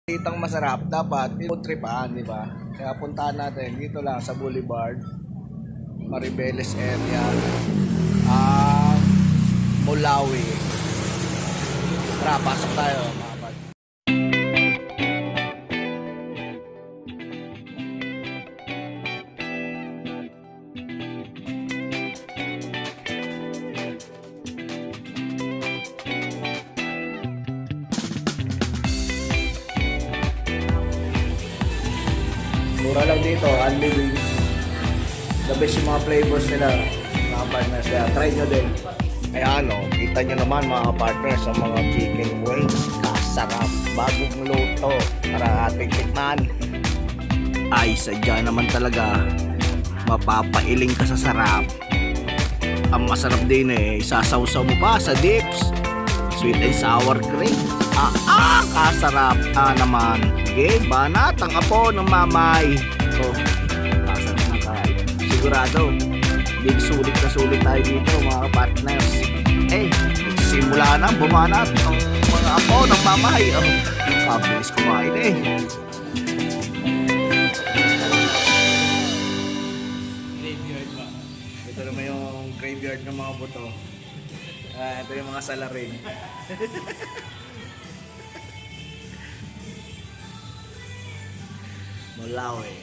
Kitang masarap, dapat food tripan, di ba? Kaya puntahan natin dito lang sa Boulevard, Maribeles area, Mulawi. Tara, pasok tayo mga kapatid. Mura lang dito, only wings. The best yung mga flavors nila, mga partners. Kaya try nyo din. Kaya kita nyo naman mga partners ang mga chicken wings. Kasarap, bagong luto para ating tikman. Ay, sadya naman talaga. Mapapailing ka sa sarap. Ang masarap din isasawsaw mo pa sa dips. Sweet and sour cream. Kasarap naman. Okay, banat ang apo ng mamay. So, kasarap na kain. Sigurado, big sulit na sulit tayo dito mga partners. Simula na, bumanat ang mga apo ng mamay. Pabilis kumain Graveyard ba? Ito naman yung graveyard ng mga buto. Ito yung mga salarin. Mulawi.